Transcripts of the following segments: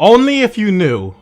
Only if you knew.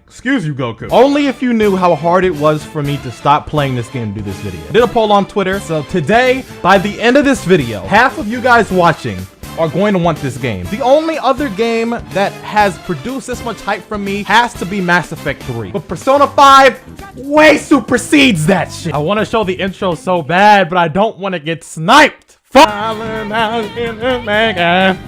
Excuse you, Goku. Only if you knew how hard it was for me to stop playing this game to do this video. I did a poll on Twitter, so today, by the end of this video, half of you guys watching are going to want this game. The only other game that has produced this much hype from me has to be Mass Effect 3. But Persona 5 way supersedes that shit. I want to show the intro so bad, but I don't want to get sniped. Falling out in the mega.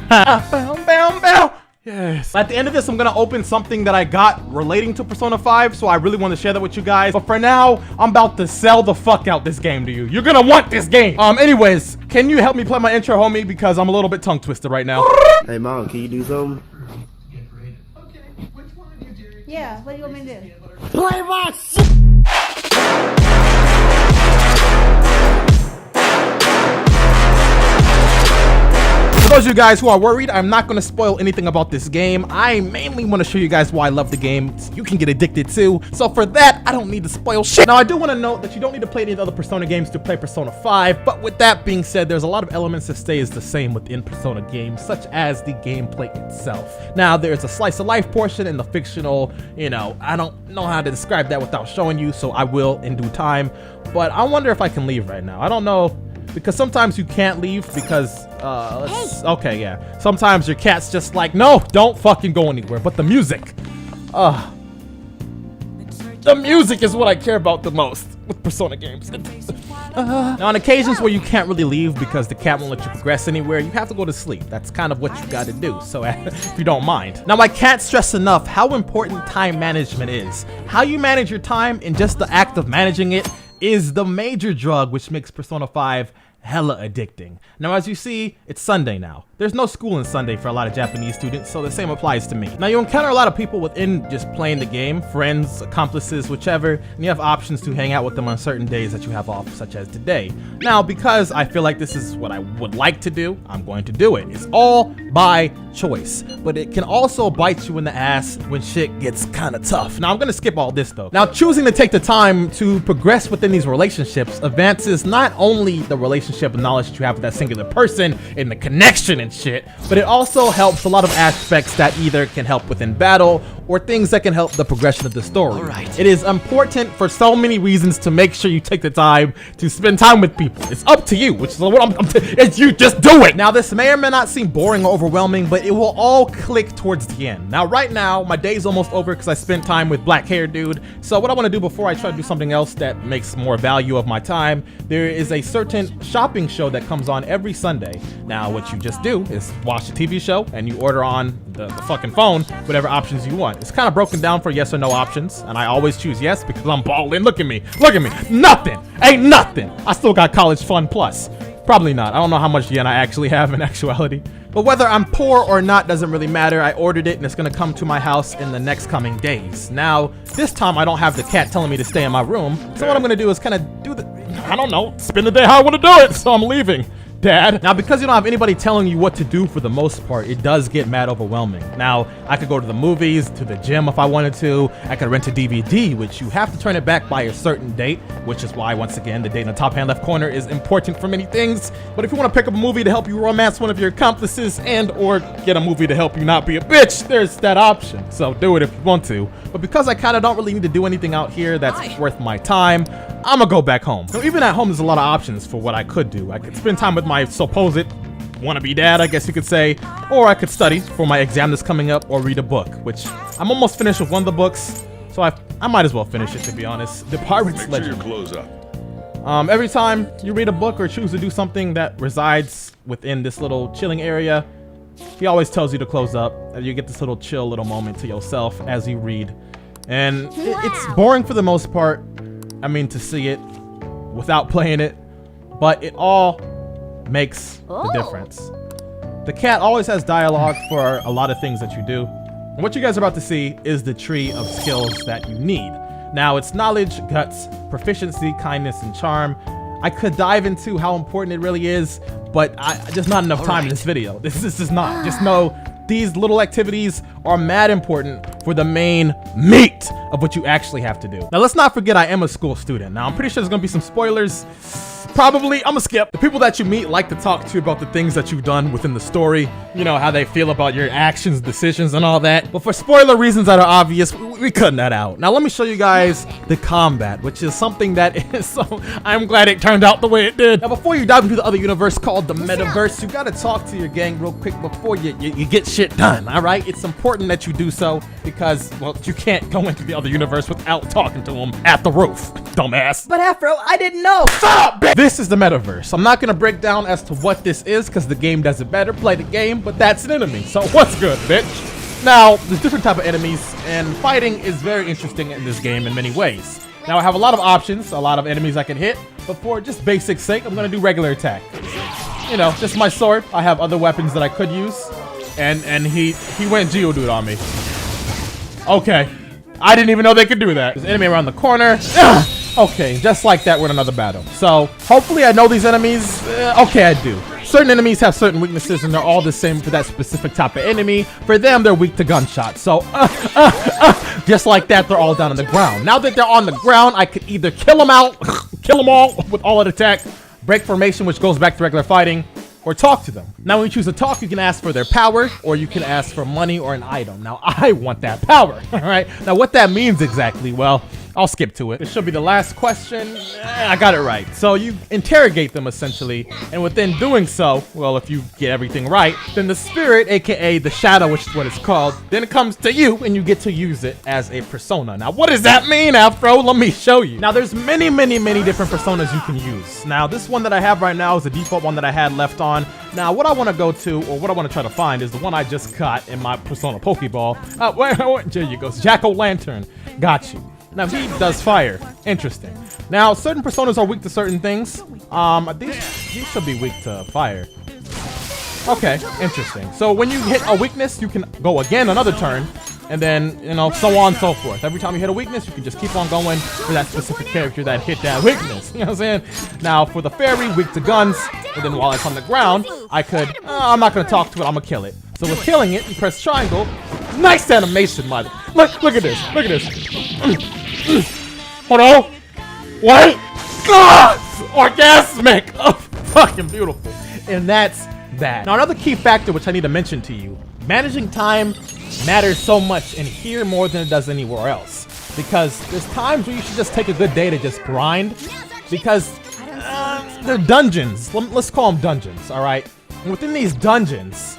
Yes. At the end of this, I'm gonna open something that I got relating to Persona 5, so I really want to share that with you guys. But for now, I'm about to sell the fuck out this game to you. You're gonna want this game. Anyways, can you help me play my intro, homie? Because I'm a little bit tongue twisted right now. Hey, Mom, can you do something? Okay, which one of you, Jerry? Yeah, what do you want me to do? Play my shit! For those of you guys who are worried, I'm not going to spoil anything about this game. I mainly want to show you guys why I love the game. So you can get addicted too. So for that, I don't need to spoil shit. Now, I do want to note that you don't need to play any of the other Persona games to play Persona 5. But with that being said, there's a lot of elements that stays the same within Persona games, such as the gameplay itself. Now, there's a slice of life portion and the fictional, I don't know how to describe that without showing you, so I will in due time. But I wonder if I can leave right now. I don't know. Because sometimes you can't leave because, okay, yeah. Sometimes your cat's just like, no, don't fucking go anywhere. But the music, the music is what I care about the most with Persona games. Now, on occasions where you can't really leave because the cat won't let you progress anywhere, you have to go to sleep. That's kind of what you got to do, so if you don't mind. Now, I can't stress enough how important time management is. How you manage your time and just the act of managing it is the major drug which makes Persona 5 hella addicting. Now, as you see, it's Sunday now. There's no school on Sunday for a lot of Japanese students, so the same applies to me. Now, you encounter a lot of people within just playing the game, friends, accomplices, whichever, and you have options to hang out with them on certain days that you have off, such as today. Now, because I feel like this is what I would like to do, I'm going to do it. It's all by choice, but it can also bite you in the ass when shit gets kind of tough. Now, I'm gonna skip all this though. Now, choosing to take the time to progress within these relationships advances not only the relationship and knowledge that you have with that singular person and the connection and shit, but it also helps a lot of aspects that either can help within battle or things that can help the progression of the story. Right. It is important for so many reasons to make sure you take the time to spend time with people. It's up to you, which is what it's you just do it. Now, this may or may not seem boring or overwhelming, but it will all click towards the end. Now, right now, my day's almost over because I spent time with black hair dude. So what I want to do before I try to do something else that makes more value of my time, there is a certain shopping show that comes on every Sunday. Now, what you just do is watch the TV show and you order on the fucking phone whatever options you want. It's kind of broken down for yes or no options, and I always choose yes because I'm balling. Look at me, nothing, ain't nothing. I still got college fund plus. Probably not. I don't know how much yen I actually have in actuality. But whether I'm poor or not doesn't really matter. I ordered it and it's gonna come to my house in the next coming days. Now, this time I don't have the cat telling me to stay in my room. So what I'm gonna do is kind of do I don't know, spend the day how I wanna do it. So I'm leaving. Dad. Now, because you don't have anybody telling you what to do for the most part, it does get mad overwhelming. Now, I could go to the movies, to the gym if I wanted to. I could rent a DVD, which you have to turn it back by a certain date, which is why, once again, the date in the top hand left corner is important for many things. But if you want to pick up a movie to help you romance one of your accomplices and or get a movie to help you not be a bitch, there's that option. So do it if you want to. But because I kind of don't really need to do anything out here that's worth my time, I'm gonna go back home. Now, even at home, there's a lot of options for what I could do. I could spend time with my supposed wannabe dad, I guess you could say, or I could study for my exam that's coming up or read a book, which I'm almost finished with one of the books, so I might as well finish it, to be honest. The Pirate's Legend. Make sure you close up. Every time you read a book or choose to do something that resides within this little chilling area, he always tells you to close up, and you get this little chill little moment to yourself as you read. And it's boring for the most part. I mean, to see it without playing it, but it all makes the difference. The cat always has dialogue for a lot of things that you do. And what you guys are about to see is the tree of skills that you need. Now, it's knowledge, guts, proficiency, kindness, and charm. I could dive into how important it really is, but just not enough time in this video. This is just not. Just know these little activities are mad important for the main meat of what you actually have to do. Now, let's not forget I am a school student. Now, I'm pretty sure there's gonna be some spoilers. Probably, I'm gonna skip. The people that you meet like to talk to you about the things that you've done within the story. You know, how they feel about your actions, decisions, and all that. But for spoiler reasons that are obvious, we cutting that out. Now let me show you guys the combat, which is something that is so, I'm glad it turned out the way it did. Now before you dive into the other universe called the Metaverse, you gotta talk to your gang real quick before you get shit done, all right? It's important that you do so because, well, you can't go into the other universe without talking to them at the roof, dumbass. But Afro, I didn't know. Stop, bitch! This is the Metaverse. I'm not gonna break down as to what this is because the game does it better. Play the game, but that's an enemy. So what's good, bitch? Now, there's different type of enemies, and fighting is very interesting in this game in many ways. Now, I have a lot of options, a lot of enemies I can hit, but for just basic sake, I'm gonna do regular attack. You know, just my sword. I have other weapons that I could use, and he went Geodude on me. Okay, I didn't even know they could do that. There's an enemy around the corner. Okay, just like that, we're in another battle. So hopefully I know these enemies. Okay, I do. Certain enemies have certain weaknesses and they're all the same for that specific type of enemy. For them, they're weak to gunshots. So just like that, they're all down on the ground. Now that they're on the ground, I could either kill them out, kill them all with all-out attack, break formation, which goes back to regular fighting, or talk to them. Now when you choose to talk, you can ask for their power, or you can ask for money or an item. Now I want that power, all right? Now what that means exactly, well, I'll skip to it. This should be the last question. I got it right. So you interrogate them essentially, and within doing so, well, if you get everything right, then the spirit, aka the shadow, which is what it's called, then it comes to you and you get to use it as a persona. Now what does that mean, Afro? Let me show you. Now there's many different personas you can use. Now this one that I have right now is the default one that I had left on. Now what I want to go to, or what I want to try to find, is the one I just caught in my persona Pokeball. Wait, there you go, Jack-o'-lantern. Got you. Now he does fire. Interesting. Now certain personas are weak to certain things. These should be weak to fire. Okay, interesting. So when you hit a weakness, you can go again another turn, and then, you know, so on and so forth. Every time you hit a weakness, you can just keep on going for that specific character that hit that weakness. You know what I'm saying? Now for the fairy, weak to guns, and then while it's on the ground, I could, I'm not gonna talk to it, I'm gonna kill it. So with killing it, you press triangle. Nice animation, mother. Look at this. Look at this. Hold on. What? God! Orgasmic! Oh, fucking beautiful. And that's that. Now, another key factor which I need to mention to you, managing time matters so much in here more than it does anywhere else. Because there's times where you should just take a good day to just grind. Because they're dungeons. Let's call them dungeons, all right? And within these dungeons,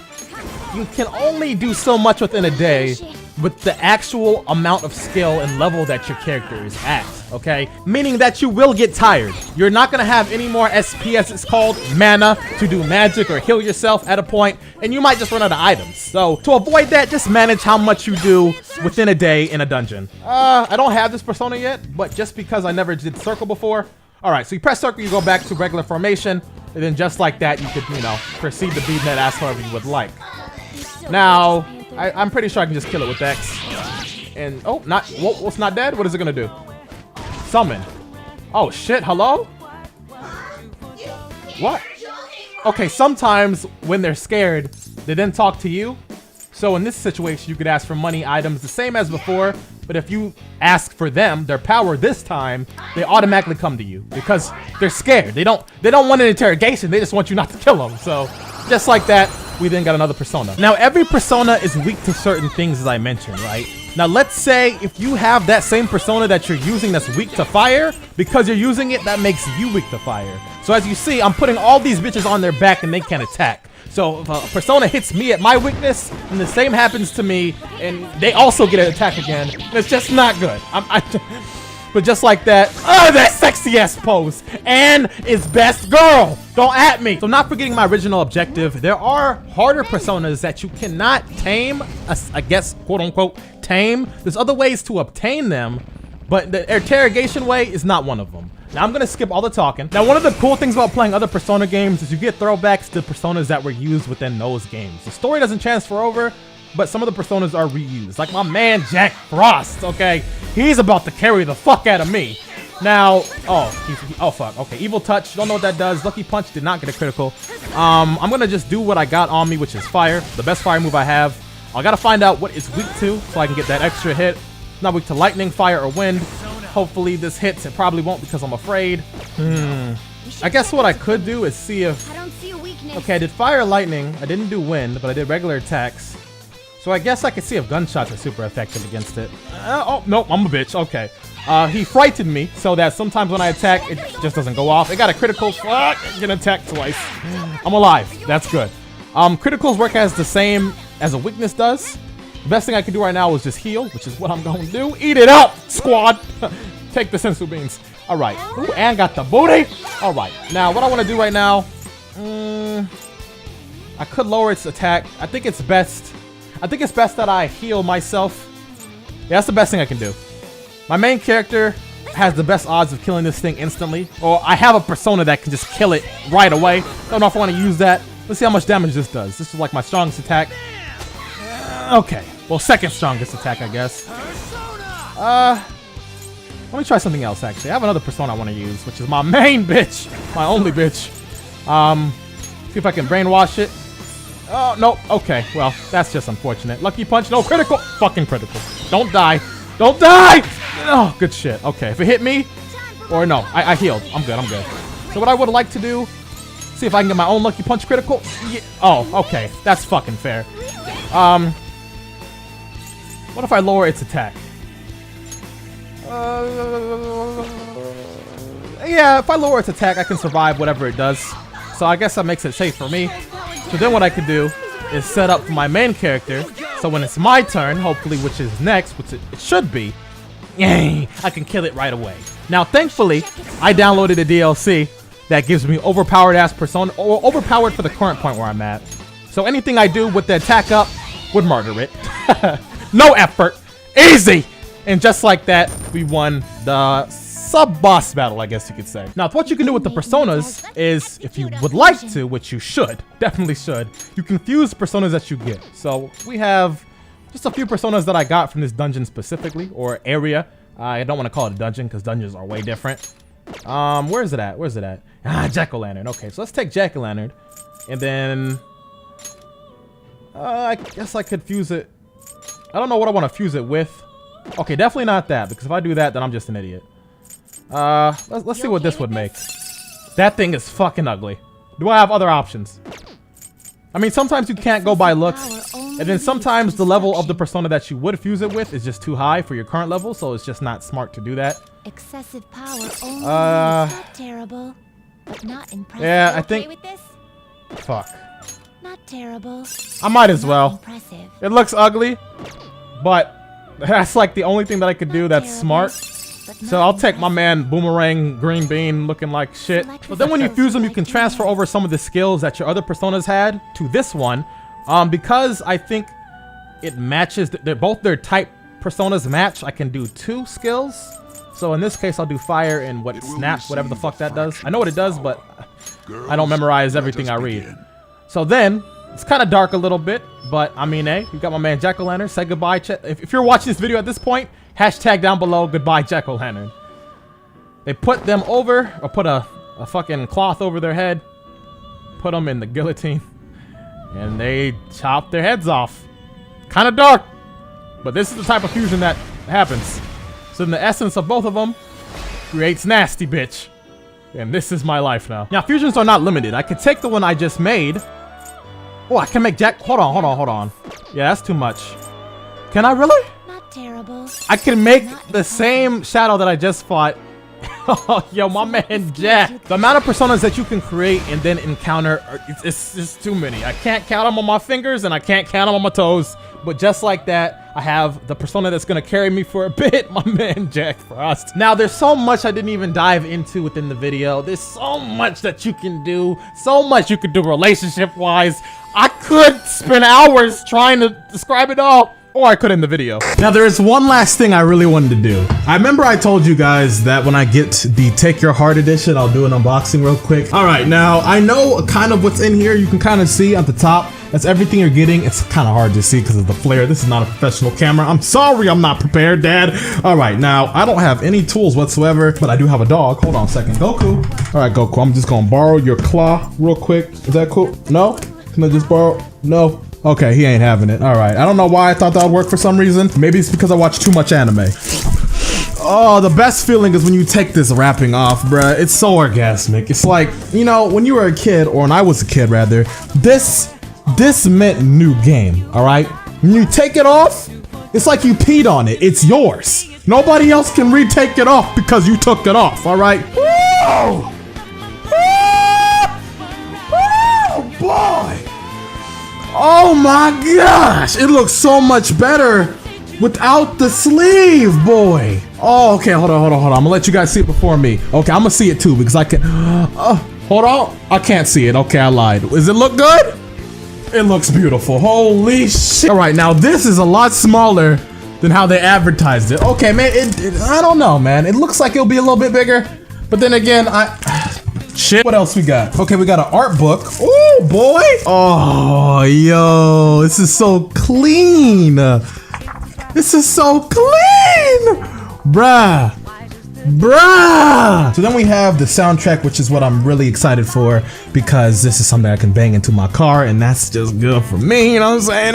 you can only do so much within a day with the actual amount of skill and level that your character is at, okay? Meaning that you will get tired. You're not gonna have any more SP, as it's called, mana, to do magic or heal yourself at a point, and you might just run out of items. So to avoid that, just manage how much you do within a day in a dungeon. I don't have this persona yet, but just because I never did circle before. All right, so you press circle, you go back to regular formation, and then just like that, you could, you know, proceed to beat that ass however you would like. Now, I'm pretty sure I can just kill it with X. And, oh, what's not dead? What is it gonna do? Summon. Oh, shit, hello? What? Okay, sometimes when they're scared, they then talk to you. So in this situation, you could ask for money, items, the same as before. But if you ask for them, their power this time, they automatically come to you because they're scared. They don't want an interrogation. They just want you not to kill them. So just like that, we then got another persona. Now, every persona is weak to certain things, as I mentioned, right? Now, let's say if you have that same persona that you're using that's weak to fire, because you're using it, that makes you weak to fire. So as you see, I'm putting all these bitches on their back and they can't attack. So if a persona hits me at my weakness, and the same happens to me, and they also get an attack again, and it's just not good. But just like that, that sexy ass pose, and is best girl. Don't at me. So not forgetting my original objective, there are harder personas that you cannot tame, I guess, quote unquote, tame. There's other ways to obtain them, but the interrogation way is not one of them. Now I'm gonna skip all the talking. Now one of the cool things about playing other Persona games is you get throwbacks to personas that were used within those games. The story doesn't transfer over, but some of the personas are reused. Like my man Jack Frost, okay? He's about to carry the fuck out of me. Now, oh fuck, okay. Evil Touch, don't know what that does. Lucky Punch did not get a critical. I'm gonna just do what I got on me, which is fire. The best fire move I have. I gotta find out what it's weak to so I can get that extra hit. Not weak to lightning, fire, or wind. Hopefully this hits. It probably won't because I'm afraid. I guess what I could do is see if... I don't see a weakness. Okay, I did fire, lightning. I didn't do wind, but I did regular attacks. So I guess I could see if gunshots are super effective against it. Oh, nope, I'm a bitch. Okay. He frightened me so that sometimes when I attack, it just doesn't go off. It got a critical. Fuck, I can attack twice. I'm alive. That's good. Criticals work as the same as a weakness does. The best thing I can do right now is just heal, which is what I'm going to do. Eat it up, squad. Take the sensu beans. All right. Ooh, and got the booty. All right. Now, what I want to do right now, I could lower its attack. I think it's best that I heal myself. Yeah, that's the best thing I can do. My main character has the best odds of killing this thing instantly. Or I have a persona that can just kill it right away. Don't know if I want to use that. Let's see how much damage this does. This is like my strongest attack. Okay. Well, second strongest attack, I guess. Let me try something else, actually. I have another persona I want to use, which is my main bitch. My only bitch. See if I can brainwash it. Oh, no. Okay. Well, that's just unfortunate. Lucky punch. No, critical. Fucking critical. Don't die. Don't die! Oh, good shit. Okay. If it hit me, or no, I healed. I'm good. I'm good. So what I would like to do, see if I can get my own lucky punch critical. Yeah. Oh, okay. That's fucking fair. What if I lower its attack? Yeah, if I lower its attack, I can survive whatever it does. So I guess that makes it safe for me. So then what I could do is set up for my main character. So when it's my turn, hopefully, which is next, which it should be, yay, I can kill it right away. Now, thankfully, I downloaded a DLC that gives me overpowered ass persona, or overpowered for the current point where I'm at. So anything I do with the attack up would murder it. No effort. Easy. And just like that, we won the sub-boss battle, I guess you could say. Now, what you can do with the personas is, if you would like to, which you should, definitely should, you can fuse personas that you get. So we have just a few personas that I got from this dungeon specifically, or area. I don't want to call it a dungeon because dungeons are way different. Where is it at? Where's it at? Ah, Jack-o'-lantern. Okay, so let's take Jack-o'-lantern, and then I guess I could fuse it. I don't know what I want to fuse it with. Okay, definitely not that, because if I do that, then I'm just an idiot. Let's see what this would make. That thing is fucking ugly. Do I have other options? I mean, sometimes you can't go by looks, and then sometimes the level of the persona that you would fuse it with is just too high for your current level, so it's just not smart to do that. Excessive power only is not terrible, but not impressive. Yeah, I think. Okay with this? Fuck. Not terrible. I might as well. Impressive. It looks ugly, but that's like the only thing that I could do that's smart. So I'll take my man Boomerang Green Bean looking like shit. But then when you fuse them, you can transfer over some of the skills that your other personas had to this one. Because I think it matches, they're both their type personas match, I can do 2 skills. So in this case, I'll do fire and what snaps, whatever the fuck that does. I know what it does, but I don't memorize everything I read. So then, it's kind of dark a little bit, but I mean, hey, we got my man Jack-o'-lantern. Say goodbye. If you're watching this video at this point, hashtag down below, goodbye Jack-o'-lantern. They put them over, or put a fucking cloth over their head, put them in the guillotine, and they chop their heads off. Kind of dark, but this is the type of fusion that happens. So in the essence of both of them creates nasty bitch. And this is my life now. Now, fusions are not limited. I could take the one I just made. Oh, I can make Jack. Hold on. Yeah, that's too much. Can I really? Not terrible. I can make the same shadow that I just fought. Oh, yo, my man Jack. The amount of personas that you can create and then encounter, it's just too many. I can't count them on my fingers and I can't count them on my toes. But just like that, I have the persona that's gonna carry me for a bit, my man Jack Frost. Now, there's so much I didn't even dive into within the video. There's so much that you can do. So much you can do relationship-wise. I could spend hours trying to describe it all. Or I could in the video. Now there is one last thing I really wanted to do. I remember I told you guys that when I get the Take Your Heart edition, I'll do an unboxing real quick. All right, now I know kind of what's in here. You can kind of see at the top. That's everything you're getting. It's kind of hard to see because of the flare. This is not a professional camera. I'm sorry I'm not prepared, Dad. All right, now I don't have any tools whatsoever, but I do have a dog. Hold on a second. Goku. All right, Goku, I'm just gonna borrow your claw real quick. Is that cool? No? Can I just borrow? No. Okay, he ain't having it. All right. I don't know why I thought that would work for some reason. Maybe it's because I watch too much anime. Oh, the best feeling is when you take this wrapping off, bruh. It's so orgasmic. It's like, you know, when you were a kid, or when I was a kid rather, this meant new game, all right? When you take it off, it's like you peed on it. It's yours. Nobody else can retake it off because you took it off, all right? Woo! Oh boy! Oh my gosh! It looks so much better without the sleeve, boy. Oh, okay, hold on. I'm gonna let you guys see it before me. Okay, I'm gonna see it too because I can. Hold on, I can't see it. Okay, I lied. Does it look good? It looks beautiful. Holy shit! All right, now this is a lot smaller than how they advertised it. Okay, man. I don't know, man. It looks like it'll be a little bit bigger, but then again, shit. What else we got? Okay, we got an art book. Oh boy. Oh yo, this is so clean. This is so clean, bruh. So then we have the soundtrack, which is what I'm really excited for because this is something I can bang into my car, and that's just good for me. You know what I'm saying?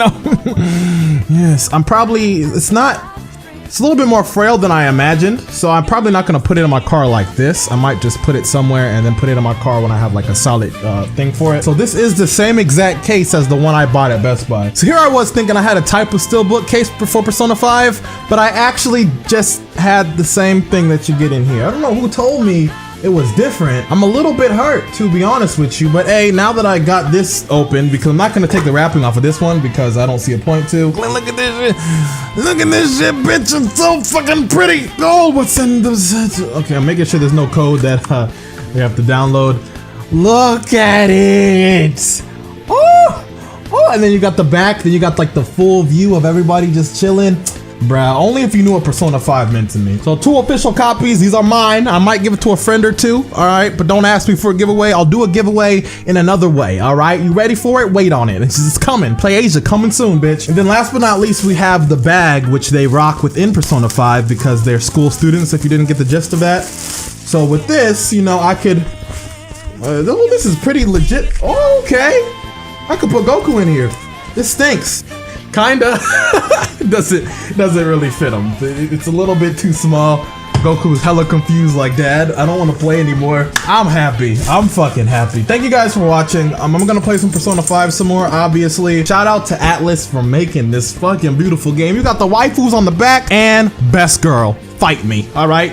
Yes, it's a little bit more frail than I imagined, so I'm probably not gonna put it in my car like this. I might just put it somewhere and then put it in my car when I have like a solid thing for it. So this is the same exact case as the one I bought at Best Buy. So here I was thinking I had a type of steelbook case for Persona 5, but I actually just had the same thing that you get in here. I don't know who told me it was different. I'm a little bit hurt, to be honest with you, but hey, now that I got this open, because I'm not gonna take the wrapping off of this one because I don't see a point to. Look at this shit. Look at this shit, bitch. It's so fucking pretty. Oh, what's in this? Okay, I'm making sure there's no code that we have to download. Look at it. Oh, and then you got the back, then you got like the full view of everybody just chilling. Bruh, only if you knew what Persona 5 meant to me. So 2 official copies, these are mine. I might give it to a friend or two, all right? But don't ask me for a giveaway. I'll do a giveaway in another way, all right? You ready for it? Wait on it. It's coming. Play Asia, coming soon, bitch. And then last but not least, we have the bag, which they rock within Persona 5 because they're school students, if you didn't get the gist of that. So with this, you know, I could... this is pretty legit. Oh, okay. I could put Goku in here. This stinks. Kinda. doesn't really fit him. It's a little bit too small. Goku's hella confused like, Dad, I don't want to play anymore. I'm happy. I'm fucking happy. Thank you guys for watching. I'm gonna play some Persona 5 some more, obviously. Shout out to Atlas for making this fucking beautiful game. You got the waifus on the back and best girl. Fight me, all right?